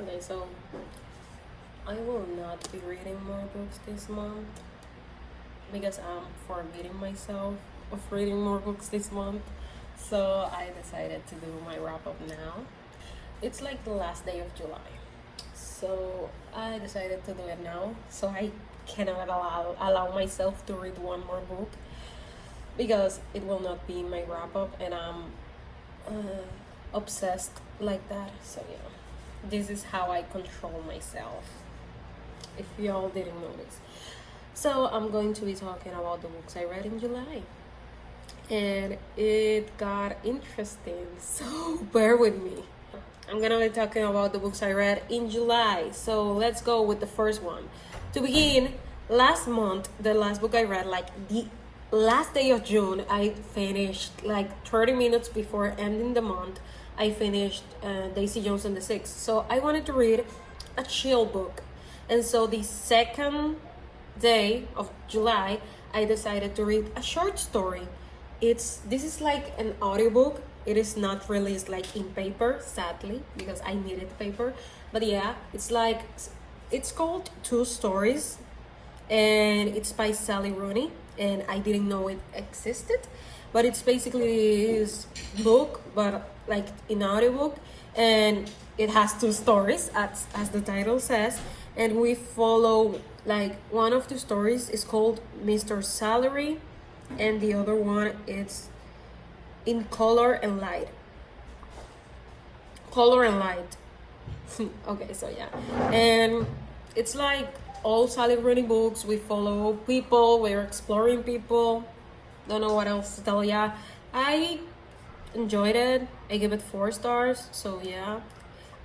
Okay, so I will not be reading more books this month because I'm forbidding myself of reading more books this month. So I decided to do my wrap up now. It's like the last day of July. So I decided to do it now. So I cannot allow myself to read one more book because it will not be my wrap up, and I'm obsessed like that. So yeah, this is how I control myself, if y'all didn't notice. So I'm going to be talking about the books I read in July, and it got interesting, so bear with me. I'm gonna be talking about the books I read in July. So let's go with the first one. To begin, last month, the last book I read, like the last day of June, I finished like 30 minutes before ending the month. I finished Daisy Jones and the Six. So I wanted to read a chill book. And so the second day of July, I decided to read a short story. This is like an audiobook. It is not released like in paper, sadly, because I needed paper. But yeah, it's called Two Stories, and it's by Sally Rooney, and I didn't know it existed. But it's basically his book, but like in audiobook, and it has two stories, as the title says. And we follow, like, one of the stories is called Mr. Salary, and the other one is In Color and Light. Color and Light. Okay, so yeah. And it's like all Sally Rooney books. We follow people, we're exploring people. Don't know what else to tell ya. I enjoyed it. I give it 4 stars, so yeah.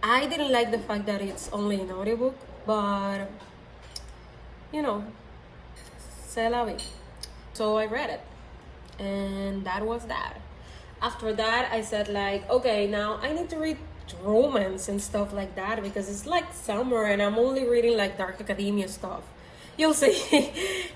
I didn't like the fact that it's only an audiobook, but you know, c'est la vie. So I read it, and that was that. After that, I said like, okay, now I need to read romance and stuff like that because it's like summer and I'm only reading like dark academia stuff. You'll see.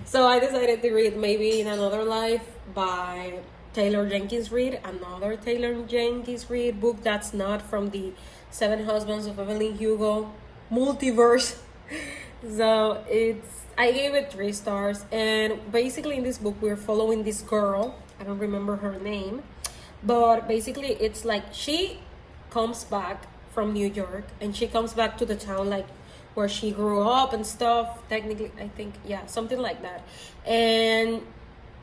So I decided to read Maybe in Another Life by Taylor Jenkins Reid, another Taylor Jenkins Reid book that's not from the Seven Husbands of Evelyn Hugo multiverse. So I gave it 3 stars, and basically in this book we're following this girl. I don't remember her name, but basically it's like she comes back from New York, and she comes back to the town like where she grew up and stuff. Technically, I think, yeah, something like that. And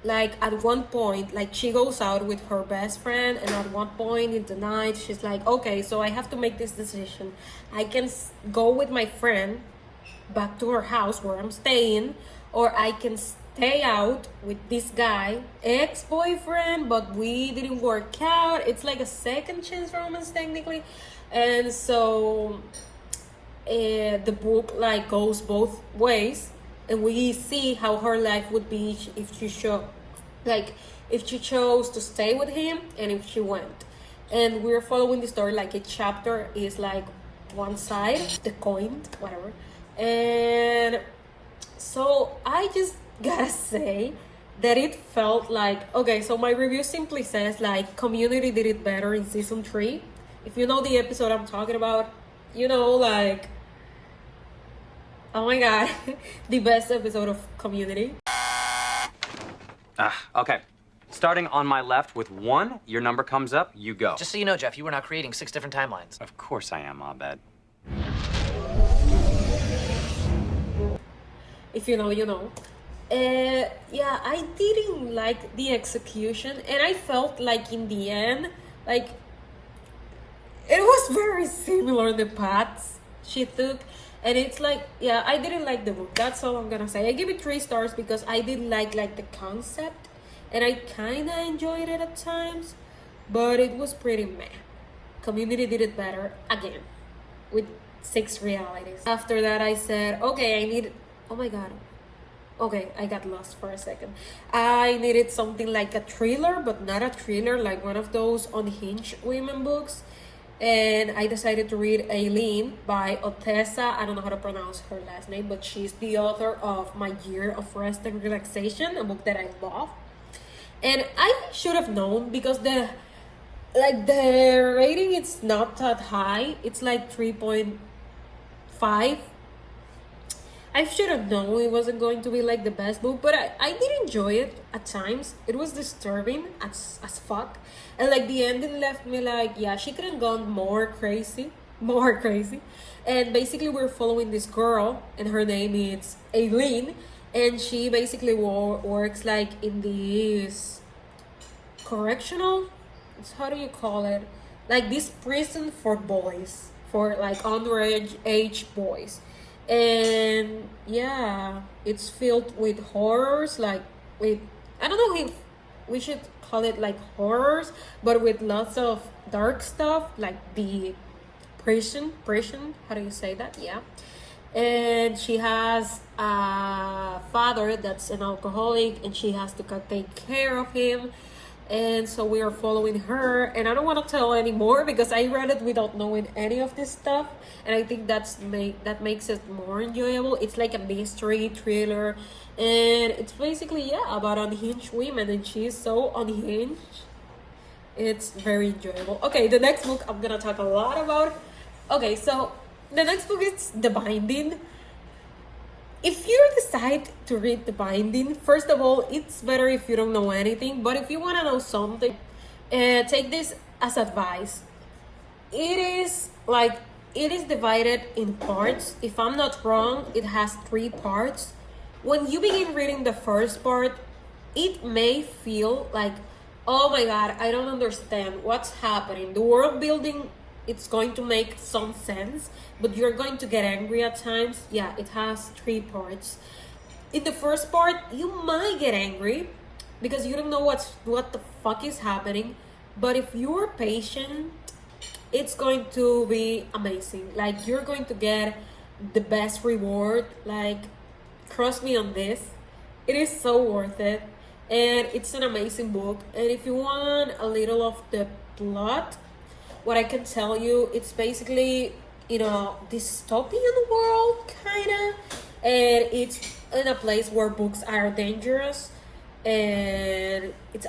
like at one point, like she goes out with her best friend, and at one point in the night she's like, okay, so I have to make this decision. I can go with my friend back to her house where I'm staying, or I can stay out with this guy, ex-boyfriend, but we didn't work out. It's like a second chance romance technically. And so the book like goes both ways, and we see how her life would be if she chose to stay with him and if she went. And we're following the story, like each chapter is like one side, the coin, whatever. And so I just gotta say that it felt like, okay, so my review simply says like Community did it better in season 3. If you know the episode I'm talking about, you know, like, oh my god, the best episode of Community. Okay. Starting on my left with 1, your number comes up, you go. Just so you know, Jeff, you were not creating 6 different timelines. Of course I am, Abed. If you know, you know. Yeah, I didn't like the execution, and I felt like in the end, like it was very similar, the paths she took. And it's like, yeah, I didn't like the book. That's all I'm gonna say. I give it 3 stars because I did like the concept, and I kind of enjoyed it at times, but it was pretty meh. Community did it better again with 6 realities. After that, I said, okay, oh my god. Okay, I got lost for a second. I needed something like a thriller, but not a thriller, like one of those unhinged women books. And I decided to read Aileen by Otessa. I don't know how to pronounce her last name, but she's the author of My Year of Rest and Relaxation, a book that I love. And I should have known because the rating, it's not that high. It's like 3.8 5. I should have known it wasn't going to be like the best book, but I did enjoy it at times. It was disturbing as fuck. And like the ending left me like, yeah, she could have gone more crazy. More crazy. And basically we're following this girl and her name is Aileen. And she basically works like in this correctional, how do you call it? Like this prison for boys, for like underage age boys. And yeah, it's filled with horrors, like with, I don't know if we should call it like horrors, but with lots of dark stuff, like the prison, how do you say that? Yeah. And she has a father that's an alcoholic, and she has to take care of him. And so we are following her, and I don't want to tell anymore because I read it without knowing any of this stuff, and I think that makes it more enjoyable. It's like a mystery thriller, and it's basically, yeah, about unhinged women, and she's so unhinged. It's very enjoyable. Okay, the next book I'm gonna talk a lot about. Okay, so the next book is The Binding. If you decide to read The Binding, first of all, it's better if you don't know anything. But if you want to know something, take this as advice. It is divided in parts. If I'm not wrong, it has 3 parts. When you begin reading the first part, it may feel like, oh my god, I don't understand what's happening. The world building, it's going to make some sense, but you're going to get angry at times. Yeah, it has 3 parts. In the first part, you might get angry because you don't know what the fuck is happening. But if you're patient, it's going to be amazing. Like, you're going to get the best reward. Like, trust me on this. It is so worth it. And it's an amazing book. And if you want a little of the plot, what I can tell you, it's basically, dystopian world, kind of. And it's in a place where books are dangerous. And it's,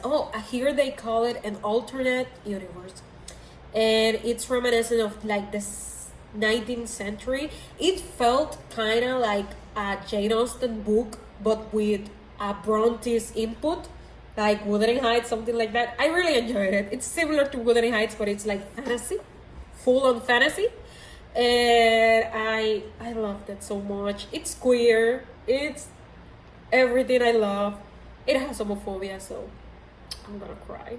here they call it an alternate universe. And it's reminiscent of like the 19th century. It felt kind of like a Jane Austen book, but with a Bronte's input, like Wuthering Heights, something like that. I really enjoyed it. It's similar to Wuthering Heights, but it's like fantasy, full-on fantasy. And I loved it so much. It's queer. It's everything I love. It has homophobia, so I'm gonna cry.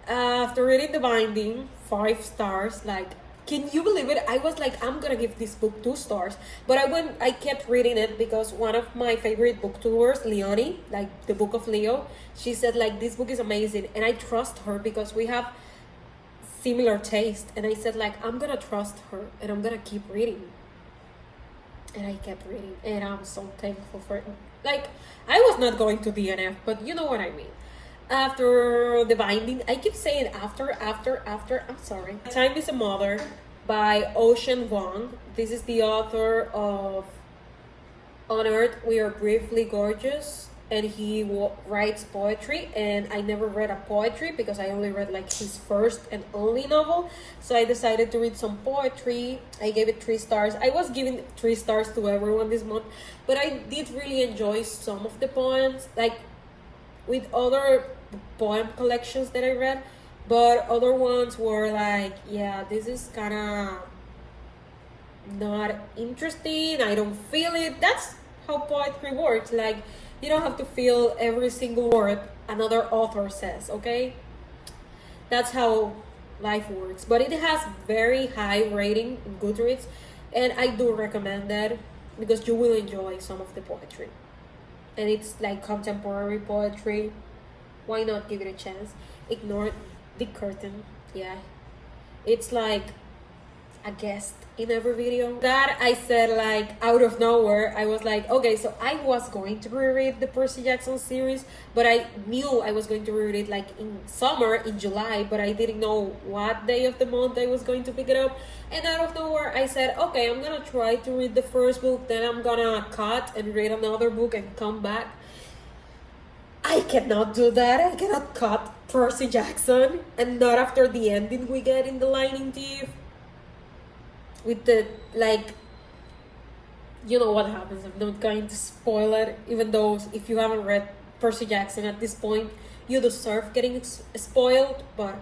After reading The Binding, 5 stars. Like, can you believe it? I was like, I'm gonna give this book 2 stars. But I kept reading it because one of my favorite booktubers, Leonie, like the Book of Leo, she said like, this book is amazing. And I trust her because we have similar taste. And I said like, I'm gonna trust her and I'm gonna keep reading. And I kept reading, and I'm so thankful for it. Like, I was not going to DNF, but you know what I mean. After The Binding, I keep saying after, I'm sorry. Time is a Mother by Ocean Vuong. This is the author of On Earth We Are Briefly Gorgeous, and he writes poetry, and I never read a poetry because I only read like his first and only novel. So I decided to read some poetry. I gave it 3 stars. I was giving 3 stars to everyone this month, but I did really enjoy some of the poems, like with other poem collections that I read, but other ones were like, yeah, this is kind of not interesting. I don't feel it. That's how poetry works. Like, you don't have to feel every single word another author says, okay? That's how life works. But it has very high rating in Goodreads, and I do recommend that because you will enjoy some of the poetry. And it's like contemporary poetry. Why not give it a chance? Ignore the curtain. Yeah. It's like a guest in every video. That I said like out of nowhere, I was like, okay, so I was going to reread the Percy Jackson series, but I knew I was going to reread it like in summer, in July, but I didn't know what day of the month I was going to pick it up. And out of nowhere, I said, okay, I'm gonna try to read the first book, then I'm gonna cut and read another book and come back. I cannot do that. I cannot cut Percy Jackson, and not after the ending we get in The Lightning Thief. with the like, you know what happens. I'm not going to spoil it, even though if you haven't read Percy Jackson at this point, you deserve getting spoiled, but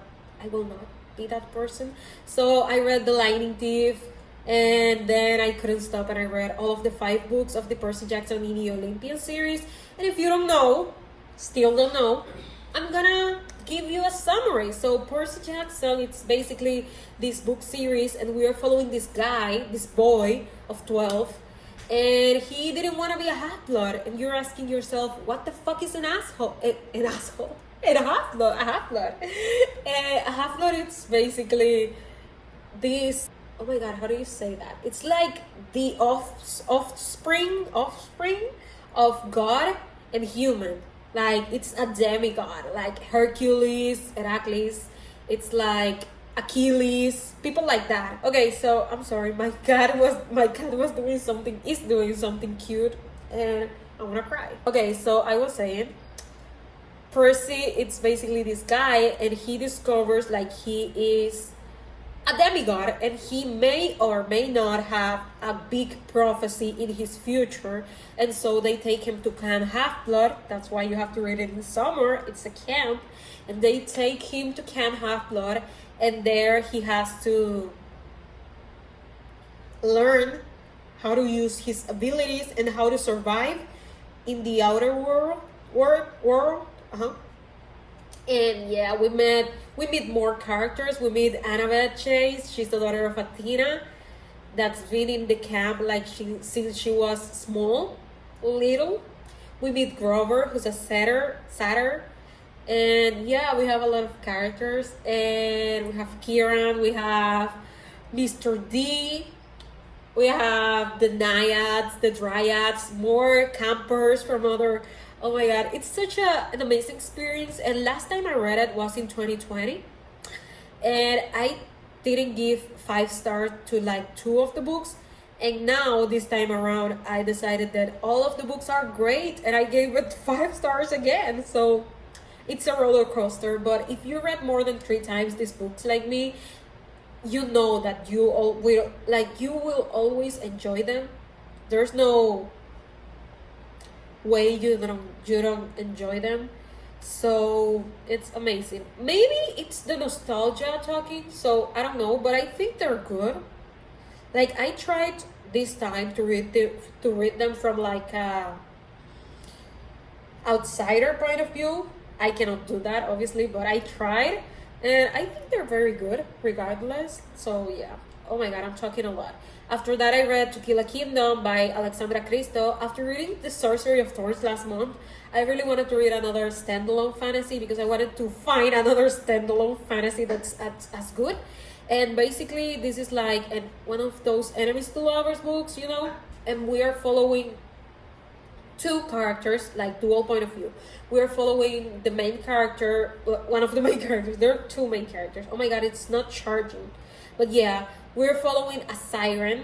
I will not be that person. So I read The Lightning Thief, and then I couldn't stop and I read all of the 5 books of the Percy Jackson in the Olympian series. And if you don't know, still don't know, I'm gonna give you a summary. So Percy Jackson, it's basically this book series, and we are following this guy, this boy of 12, and he didn't want to be a half-blood. And you're asking yourself, what the fuck is an asshole? An asshole? And a half-blood? A half-blood? A half-blood, it's basically this... Oh my god, how do you say that? It's like the offspring of God and human. Like, it's a demigod. Like Hercules, Heracles. It's like Achilles, people like that. Okay, so I'm sorry, my cat was doing something, is doing something cute, and I wanna cry. Okay, so I was saying, Percy, it's basically this guy, and he discovers like he is a demigod, and he may or may not have a big prophecy in his future, and so they take him to Camp Half-Blood. That's why you have to read it in summer. It's a camp, and they take him to Camp Half-Blood, and there he has to learn how to use his abilities and how to survive in the outer world. And yeah, we meet more characters. We meet Annabeth Chase. She's the daughter of Athena, that's been in the camp like since she was little. We meet Grover, who's a satyr. And yeah, we have a lot of characters. And we have Kieran, we have Mr. D, we have the Naiads, the Dryads, more campers from other... Oh my god, it's such an amazing experience. And last time I read it was in 2020. And I didn't give 5 stars to like 2 of the books. And now, this time around, I decided that all of the books are great. And I gave it 5 stars again. So, it's a roller coaster. But if you read more than 3 times these books like me, you know that you will always enjoy them. There's no way you don't enjoy them. So it's amazing. Maybe it's the nostalgia talking, so I don't know, but I think they're good. Like, I tried this time to read them from like a outsider point of view. I cannot do that obviously, but I tried, and I think they're very good regardless. So yeah. Oh my god, I'm talking a lot. After that, I read To Kill a Kingdom by Alexandra Cristo. After reading The Sorcery of Thorns last month, I really wanted to read another standalone fantasy because I wanted to find another standalone fantasy that's as good. And basically, this is like one of those enemies to lovers books, you know? And we are following 2 characters, like dual point of view. We are following the main character, one of the main characters. There are 2 main characters. Oh my god, it's not charging. But yeah, we're following a siren,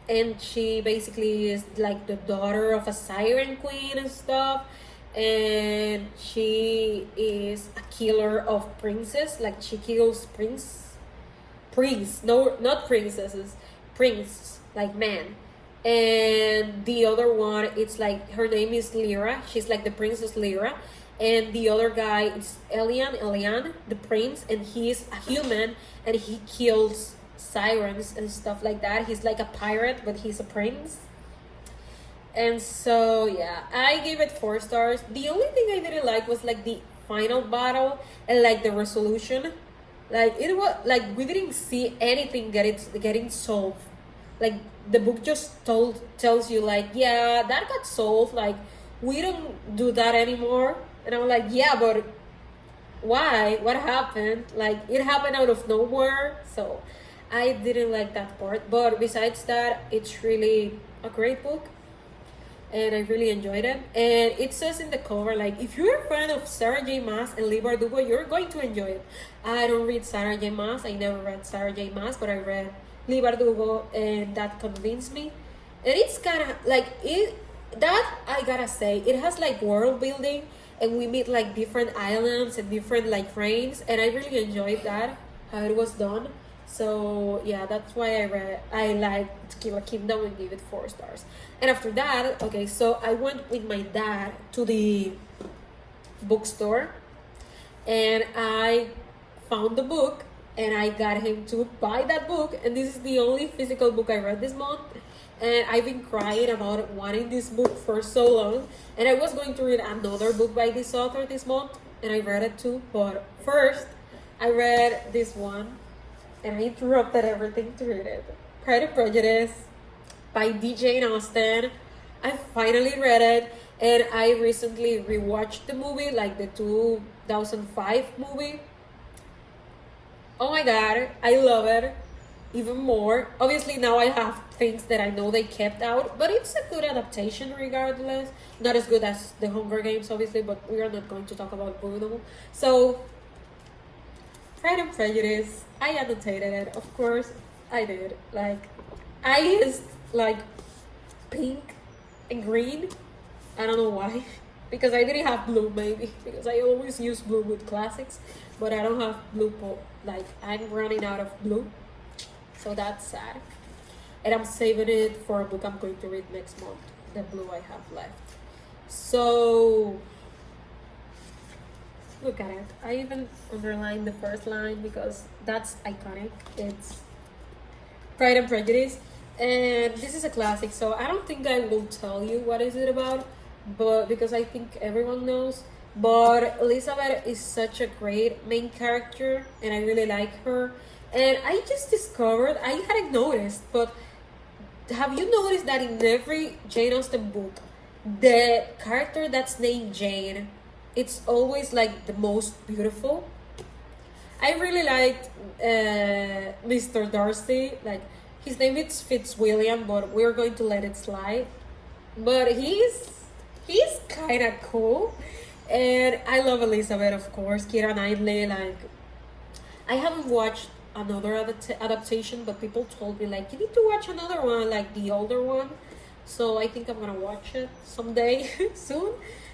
and she basically is like the daughter of a siren queen and stuff. And she is a killer of princes. Like, she kills no, not princesses, prince, like man. And the other one, it's like, her name is Lyra. She's like the Princess Lyra. And the other guy is Elian, the prince, and he is a human, and he kills sirens and stuff like that. He's like a pirate, but he's a prince. And so yeah, I gave it 4 stars. The only thing I didn't like was like the final battle and like the resolution. Like, it was like we didn't see anything getting solved. Like, the book just tells you like, yeah, that got solved, like we don't do that anymore. And I'm like, yeah, but why? What happened? Like, it happened out of nowhere. So I didn't like that part. But besides that, it's really a great book, and I really enjoyed it. And it says in the cover, like, if you're a fan of Sarah J. Maas and Leigh Bardugo, you're going to enjoy it. I don't read Sarah J. Maas. I never read Sarah J. Maas, but I read Leigh Bardugo, and that convinced me. And it's kind of like that I gotta say, it has like world building, and we meet like different islands and different like reigns, and I really enjoyed that, how it was done. So yeah, that's why I like To Kill a Kingdom and give it 4 stars. And after that, okay, so I went with my dad to the bookstore and I found the book and I got him to buy that book, and this is the only physical book I read this month. And I've been crying about wanting this book for so long, and I was going to read another book by this author this month, and I read it too, but first I read this one and I interrupted everything to read it. Pride and Prejudice by Jane Austen. I finally read it, and I recently rewatched the movie, like the 2005 movie. Oh my god, I love it even more. Obviously, now I have things that I know they kept out, but it's a good adaptation regardless. Not as good as The Hunger Games, obviously, but we are not going to talk about Bruno. So, Pride and Prejudice, I annotated it, of course, I did. Like, I used, like, pink and green. I don't know why. Because I didn't have blue, maybe. Because I always use blue with classics. But I don't have blue, like, I'm running out of blue. So that's sad. And I'm saving it for a book I'm going to read next month. The blue I have left. So, look at it. I even underlined the first line because that's iconic. It's Pride and Prejudice. And this is a classic, so I don't think I will tell you what is it about, but because I think everyone knows. But Elizabeth is such a great main character, and I really like her. And I just discovered, I hadn't noticed, but have you noticed that in every Jane Austen book, the character that's named Jane, it's always like the most beautiful? I really liked Mr. Darcy. Like, his name is Fitzwilliam, but we're going to let it slide. But he's kind of cool. And I love Elizabeth, of course. Keira Knightley, like, I haven't watched another adaptation, but people told me, like, you need to watch another one, like the older one. So I think I'm gonna watch it someday soon.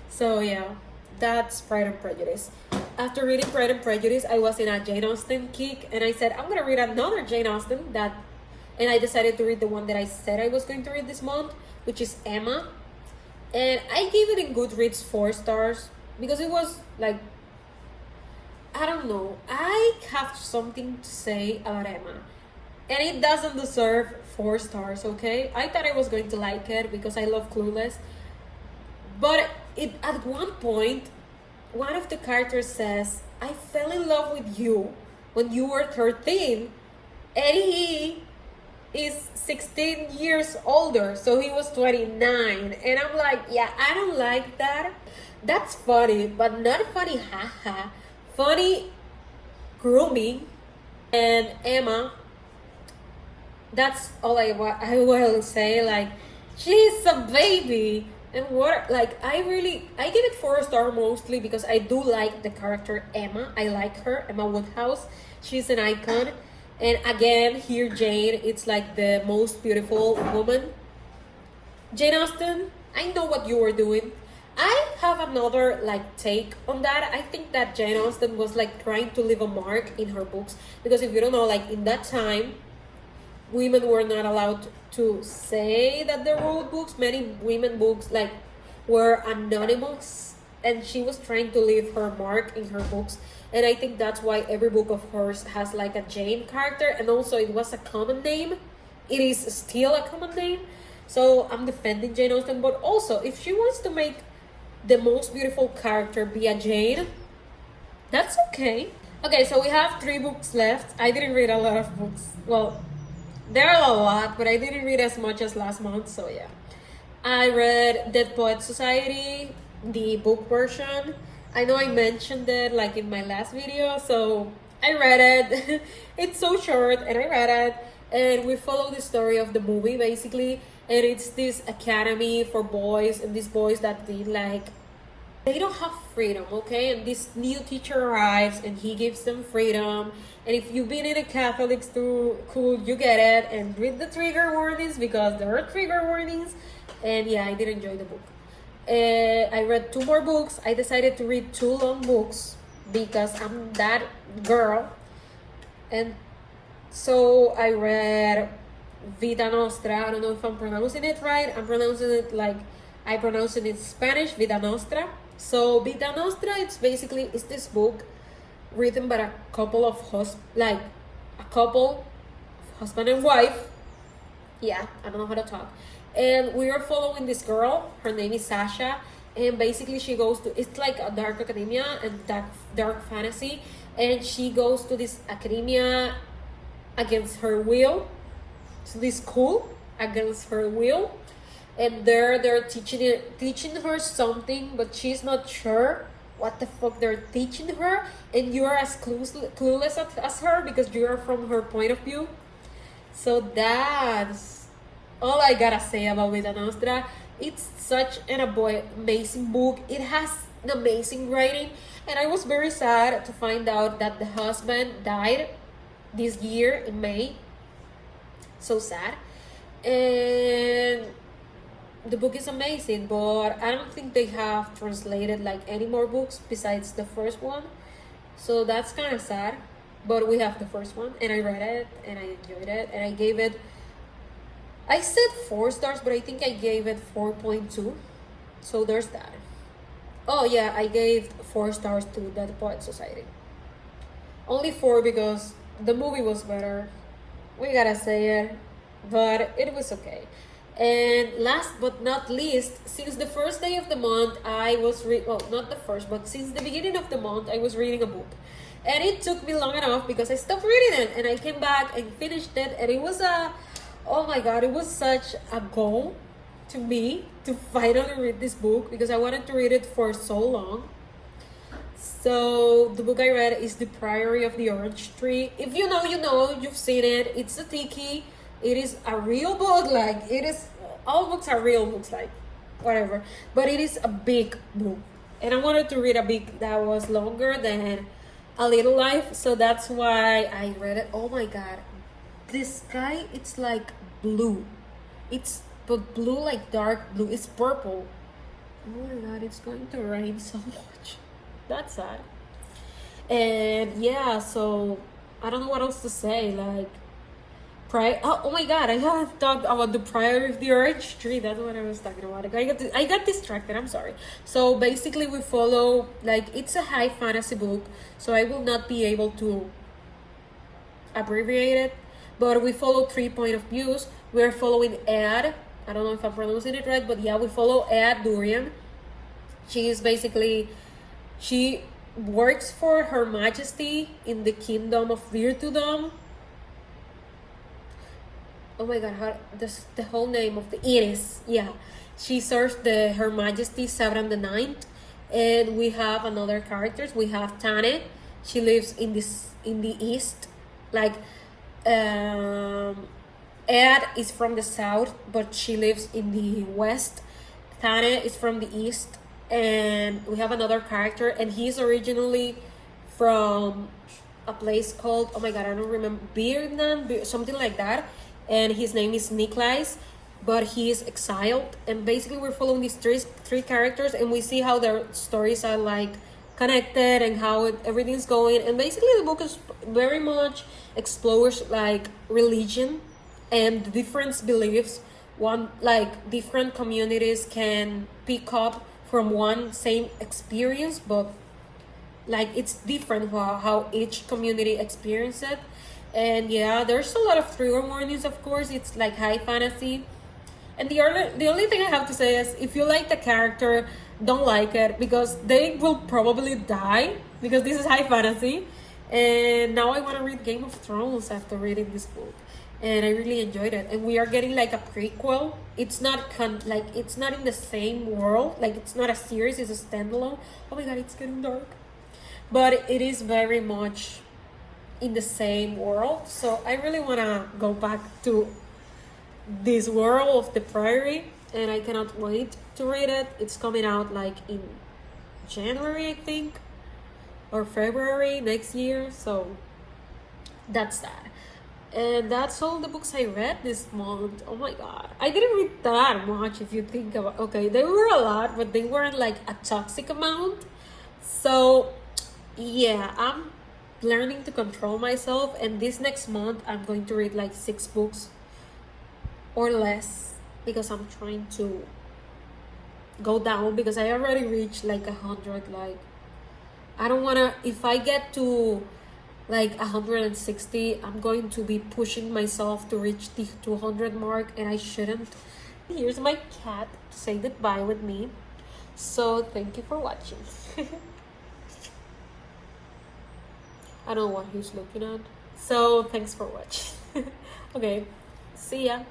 So yeah, that's Pride and Prejudice. After reading Pride and Prejudice, I was in a Jane Austen kick, and I said, I'm gonna read another Jane Austen, and I decided to read the one that I said I was going to read this month, which is Emma. And I gave it in Goodreads 4 stars because it was like, I don't know, I have something to say about Emma, and it doesn't deserve 4 stars, okay? I thought I was going to like it because I love Clueless, but at one point, one of the characters says, I fell in love with you when you were 13, and he is 16 years older, so he was 29, and I'm like, yeah, I don't like that. That's funny, but not funny haha. Funny grooming. And Emma, that's all I will say. Like, she's a baby. And what, like, I give it 4 stars mostly because I do like the character Emma. I like her, Emma Woodhouse. She's an icon. And again, here Jane, it's like the most beautiful woman. Jane Austen, I know what you were doing. I have another like take on that. I think that Jane Austen was like trying to leave a mark in her books, because if you don't know, like in that time, women were not allowed to say that they wrote books. Many women books like were anonymous, and she was trying to leave her mark in her books. And I think that's why every book of hers has like a Jane character, and also it was a common name. It is still a common name. So I'm defending Jane Austen, but also if she wants to make the most beautiful character be a Jane, that's okay. Okay, so we have 3 books left. I didn't read a lot of books. Well, there are a lot, but I didn't read as much as last month, so yeah. I read Dead Poets Society, the book version. I know I mentioned it like in my last video, so I read it. It's so short, and I read it, and we follow the story of the movie basically. And it's this academy for boys, and these boys that they don't have freedom, okay? And this new teacher arrives, and he gives them freedom. And if you've been in a Catholic school, you get it. And read the trigger warnings, because there are trigger warnings. And yeah, I did enjoy the book. I read 2 more books. I decided to read 2 long books because I'm that girl. And So I read Vida Nostra. I don't know if I'm pronouncing it right. I'm pronouncing it like I pronounce it in Spanish, Vida Nostra. So Vida Nostra, it's this book written by a couple of husband and wife. Yeah, I don't know how to talk. And we are following this girl. Her name is Sasha, and basically she goes to, it's like a dark academia and dark fantasy, and she goes to this academia against her will, to this school against her will, and they're teaching her something, but she's not sure what the fuck they're teaching her, and you're as clueless as her because you're from her point of view. So that's all I gotta say about Vida Nostra. It's such an amazing book. It has an amazing writing, and I was very sad to find out that the husband died this year in May. So sad. And the book is amazing, but I don't think they have translated like any more books besides the first one. So that's kind of sad. But we have the first one, and I read it, and I enjoyed it, and I gave it, I said 4 stars, but I think I gave it 4.2. So there's that. Oh yeah, I gave 4 stars to The Poet Society. Only 4 because the movie was better. We gotta say it, but it was okay. And last but not least, since the first day of the month, I was not the first, but since the beginning of the month, I was reading a book. And it took me long enough because I stopped reading it, and I came back and finished it, and it was oh my god, it was such a goal to me to finally read this book because I wanted to read it for so long. So the book I read is The Priory of the Orange Tree. If you know, you know, you've seen it. It's a tiki. It is a real book, like it is, all books are real books, like whatever. But it is a big book. And I wanted to read a book that was longer than A Little Life, so that's why I read it. Oh my god. The sky, it's like blue. It's but blue, like dark blue. It's purple. Oh my god, it's going to rain so much. That's sad. And yeah, so I don't know what else to say. Like, oh my god, I haven't talked about The Priory of the Orange Tree. That's what I was talking about. I got distracted, I'm sorry. So basically we follow, like, it's a high fantasy book, so I will not be able to abbreviate it, but we follow 3 point of views. We're following Ed. I don't know if I'm pronouncing it right, but yeah, we follow Ed Durian. She works for Her Majesty in the Kingdom of Virtudom. Oh my god, the whole name of the Iris. Yeah, she serves Her Majesty Severan the Ninth, and we have another characters. We have Tane. She lives in the east. Like, Ed is from the south, but she lives in the west. Tane is from the east, and we have another character, and he's originally from a place called, oh my god, I don't remember, Birnan, something like that. And his name is Nikolais, but he is exiled. And basically we're following these three characters, and we see how their stories are like connected and how everything's going. And basically the book is very much explores like religion and different beliefs. Different communities can pick up from one same experience, but like it's different how each community experiences it. And yeah, there's a lot of trigger warnings, of course. It's like high fantasy. And the only thing I have to say is, if you like the character, don't like it, because they will probably die, because this is high fantasy. And now I want to read Game of Thrones after reading this book, and I really enjoyed it. And we are getting like a prequel. It's not it's not in the same world, like it's not a series, it's a standalone. Oh my god, it's getting dark. But it is very much in the same world, so I really want to go back to this world of the Priory, and I cannot wait to read it. It's coming out like in January, I think, or February next year, so that's that. And that's all the books I read this month. Oh my god, I didn't read that much if you think about, okay, there were a lot, but they weren't like a toxic amount. So yeah, learning to control myself, and this next month I'm going to read like 6 books or less, because I'm trying to go down, because I already reached like 100. Like, I don't want to, if I get to like 160, I'm going to be pushing myself to reach the 200 mark, and I shouldn't. Here's my cat to say goodbye with me. So thank you for watching. I don't know what he's looking at. So thanks for watching. Okay, see ya.